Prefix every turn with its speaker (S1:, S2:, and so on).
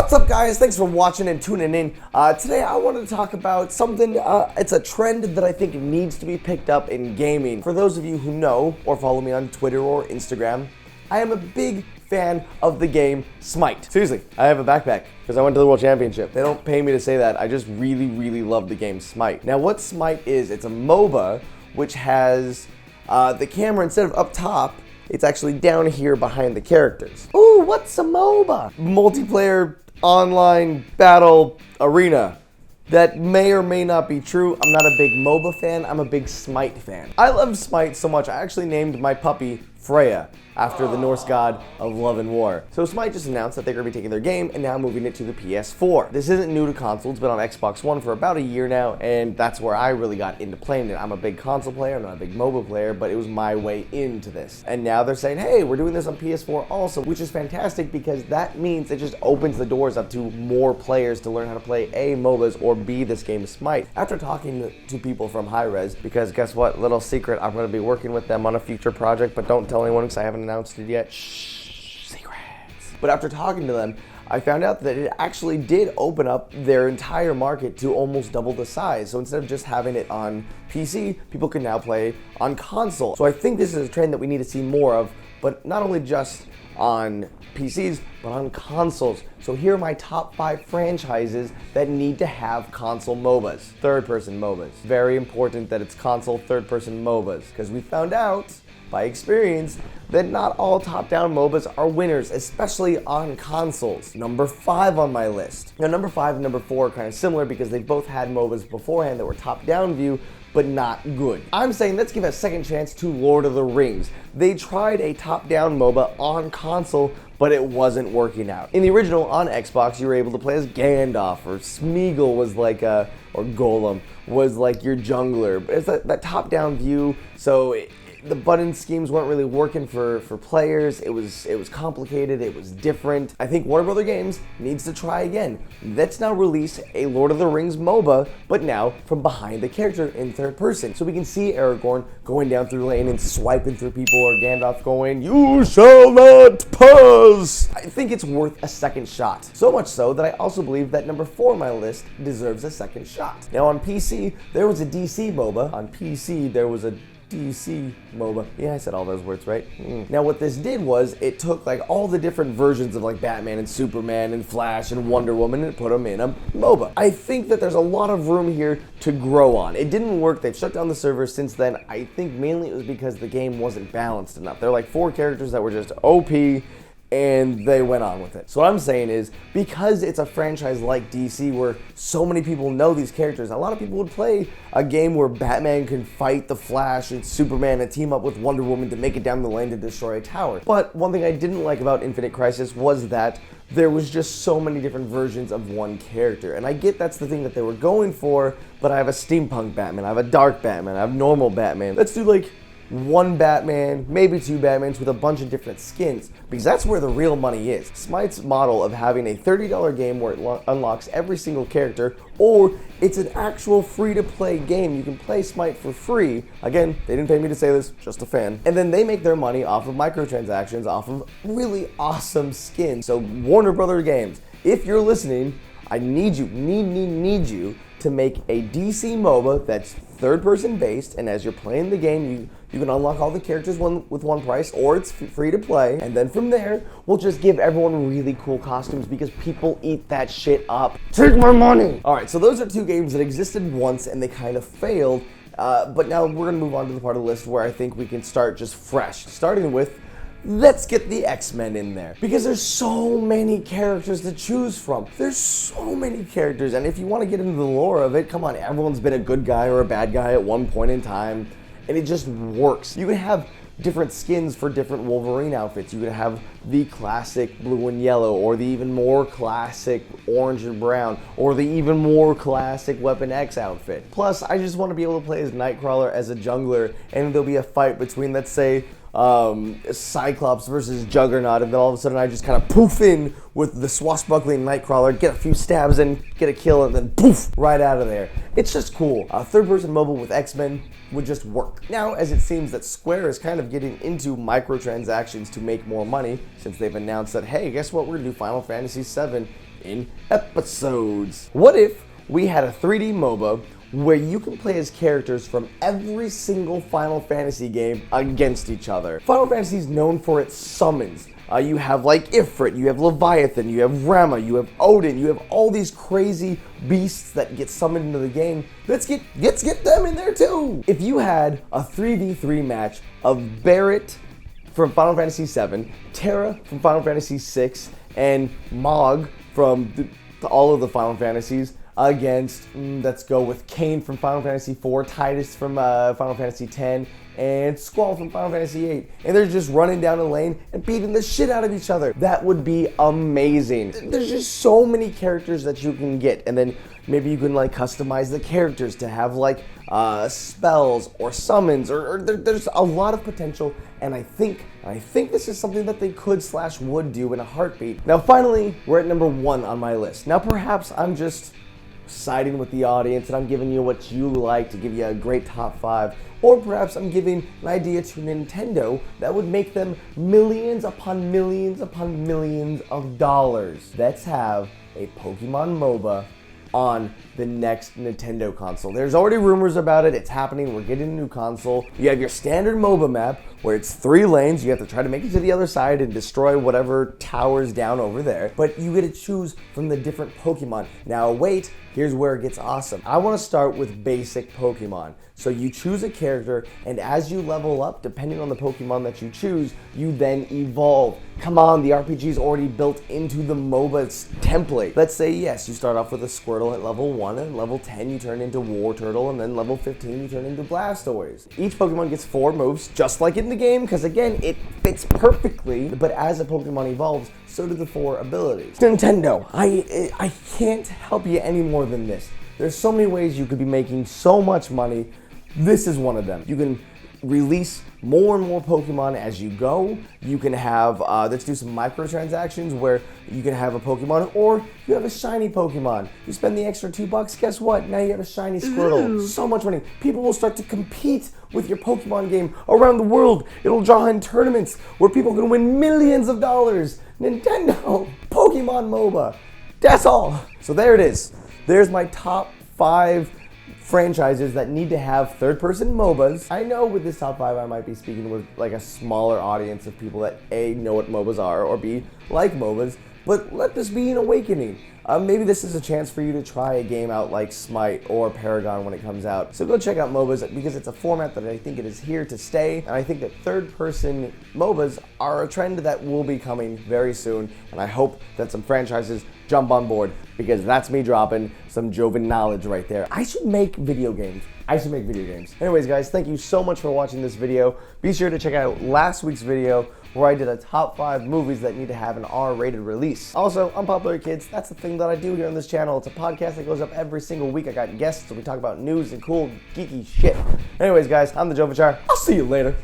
S1: What's up, guys? Thanks for watching and tuning in. Today I wanted to talk about something, it's a trend that I think needs to be picked up in gaming. For those of you who know or follow me on Twitter or Instagram, I am a big fan of the game Smite. Seriously, I have a backpack because I went to the World Championship. They don't pay me to say that. I just really love the game Smite. Now what Smite is, it's a MOBA which has the camera, instead of up top, it's actually down here behind the characters. Ooh, what's a MOBA? Multiplayer online battle arena. That may or may not be true. I'm not a big MOBA fan, I'm a big Smite fan. I love Smite so much, I actually named my puppy Freya, after the Norse god of love and war. So Smite just announced that they're going to be taking their game and now moving it to the PS4. This isn't new to consoles, it's been on Xbox One for about a year now, and that's where I really got into playing it. I'm a big console player, I'm not a big MOBA player, but it was my way into this. And now they're saying, hey, we're doing this on PS4 also, which is fantastic because that means it just opens the doors up to more players to learn how to play A, MOBAs, or B, this game Smite. After talking to people from Hi-Rez, because guess what, little secret, I'm going to be working with them on a future project, but don't tell anyone because I haven't announced it yet. Shh, secrets. But after talking to them, I found out that it actually did open up their entire market to almost double the size. So instead of just having it on PC, people can now play on console. So I think this is a trend that we need to see more of, but not only just on PCs, but on consoles. So here are my top 5 franchises that need to have console MOBAs. Third-person MOBAs. Very important that it's console third-person MOBAs, because we found out by experience that not all top-down MOBAs are winners, especially on consoles. Number 5 on my list. Now number 5 and number 4 are kind of similar because they both had MOBAs beforehand that were top-down view, but not good. I'm saying let's give a second chance to Lord of the Rings. They tried a top-down MOBA on console, but it wasn't working out. In the original, on Xbox, you were able to play as Gandalf, or Smeagol was like or Golem was like your jungler. But it's that top-down view, so the button schemes weren't really working for players. It was complicated, it was different. I think Warner Bros. Games needs to try again. Let's now release a Lord of the Rings MOBA, but now from behind the character in third person. So we can see Aragorn going down through lane and swiping through people, or Gandalf going, "You shall not pass!" I think it's worth a second shot. So much so that I also believe that number 4 on my list deserves a second shot. Now on PC, there was a DC MOBA. On PC, there was a DC MOBA. Yeah, I said all those words, right? Now what this did was, it took like all the different versions of like Batman and Superman and Flash and Wonder Woman and put them in a MOBA. I think that there's a lot of room here to grow on. It didn't work, they've shut down the servers since then. I think mainly it was because the game wasn't balanced enough. There are like 4 characters that were just OP, and they went on with it. So what I'm saying is, because it's a franchise like DC where so many people know these characters, a lot of people would play a game where Batman can fight the Flash and Superman and team up with Wonder Woman to make it down the lane to destroy a tower. But one thing I didn't like about Infinite Crisis was that there was just so many different versions of one character. And I get that's the thing that they were going for, but I have a steampunk Batman, I have a dark Batman, I have normal Batman. Let's do like 1 Batman, maybe 2 Batmans with a bunch of different skins, because that's where the real money is. Smite's model of having a $30 game where it unlocks every single character, or it's an actual free-to-play game. You can play Smite for free. Again, they didn't pay me to say this, just a fan. And then they make their money off of microtransactions, off of really awesome skins. So Warner Bros. Games, if you're listening, I need you, need you to make a DC MOBA that's third-person based, and as you're playing the game, you can unlock all the characters with one price, or it's free to play, and then from there, we'll just give everyone really cool costumes because people eat that shit up. Take my money! Alright, so those are 2 games that existed once and they kind of failed, but now we're gonna move on to the part of the list where I think we can start just fresh, starting with, let's get the X-Men in there, because there's so many characters to choose from. There's so many characters, and if you want to get into the lore of it, come on, everyone's been a good guy or a bad guy at one point in time, and it just works. You can have different skins for different Wolverine outfits. You could have the classic blue and yellow, or the even more classic orange and brown, or the even more classic Weapon X outfit. Plus, I just want to be able to play as Nightcrawler as a jungler, and there'll be a fight between, let's say, Cyclops versus Juggernaut, and then all of a sudden I just kind of poof in with the swashbuckling Nightcrawler, get a few stabs in, get a kill, and then poof, right out of there. It's just cool. A third-person MOBA with X-Men would just work. Now, as it seems that Square is kind of getting into microtransactions to make more money, since they've announced that, hey, guess what, we're gonna do Final Fantasy VII in episodes. What if we had a 3D MOBA where you can play as characters from every single Final Fantasy game against each other? Final Fantasy is known for its summons. You have like Ifrit, you have Leviathan, you have Rama, you have Odin, you have all these crazy beasts that get summoned into the game. Let's get them in there too. If you had a 3v3 match of Barret from Final Fantasy VII, Terra from Final Fantasy VI, and Mog from all of the Final Fantasies against, let's go with Kain from Final Fantasy IV, Tidus from Final Fantasy X, and Squall from Final Fantasy VIII. And they're just running down a lane and beating the shit out of each other. That would be amazing. There's just so many characters that you can get. And then maybe you can like customize the characters to have like spells or summons, or there's a lot of potential. And I think this is something that they could/would do in a heartbeat. Now finally, we're at number 1 on my list. Now perhaps I'm just siding with the audience and I'm giving you what you like to give you a great top 5, or perhaps I'm giving an idea to Nintendo that would make them millions upon millions upon millions of dollars. Let's have a Pokemon MOBA on the next Nintendo console. There's already rumors about it. It's happening. We're getting a new console. You have your standard MOBA map where it's 3 lanes. You have to try to make it to the other side and destroy whatever towers down over there. But you get to choose from the different Pokemon. Now wait, here's where it gets awesome. I want to start with basic Pokemon. So you choose a character, and as you level up, depending on the Pokemon that you choose, you then evolve. Come on, the RPG is already built into the MOBA's template. Let's say, yes, you start off with a Squirtle at level 1, and level 10 you turn into Wartortle, and then level 15 you turn into Blastoise. Each Pokemon gets 4 moves, just like in the game, because again, it fits perfectly, but as a Pokemon evolves, so do the 4 abilities. Nintendo, I can't help you any more than this. There's so many ways you could be making so much money. This is one of them. You can release more and more Pokemon as you go. You can have, let's do some microtransactions where you can have a Pokemon, or you have a shiny Pokemon. You spend the extra $2, guess what? Now you have a shiny Squirtle. Ooh. So much money. People will start to compete with your Pokemon game around the world. It'll draw in tournaments where people can win millions of dollars. Nintendo, Pokemon MOBA. That's all. So there it is. There's my top 5 franchises that need to have third-person MOBAs. I know with this top 5 I might be speaking with like a smaller audience of people that A, know what MOBAs are, or B, like MOBAs, but let this be an awakening. Maybe this is a chance for you to try a game out like Smite or Paragon when it comes out. So go check out MOBAs, because it's a format that I think it is here to stay, and I think that third-person MOBAs are a trend that will be coming very soon, and I hope that some franchises jump on board, because that's me dropping some Joven knowledge right there. I should make video games. Anyways, guys, thank you so much for watching this video. Be sure to check out last week's video where I did a top 5 movies that need to have an R-rated release. Also, Unpopular Kids, that's the thing that I do here on this channel. It's a podcast that goes up every single week. I got guests, so we talk about news and cool, geeky shit. Anyways, guys, I'm the Jovenshire. I'll see you later.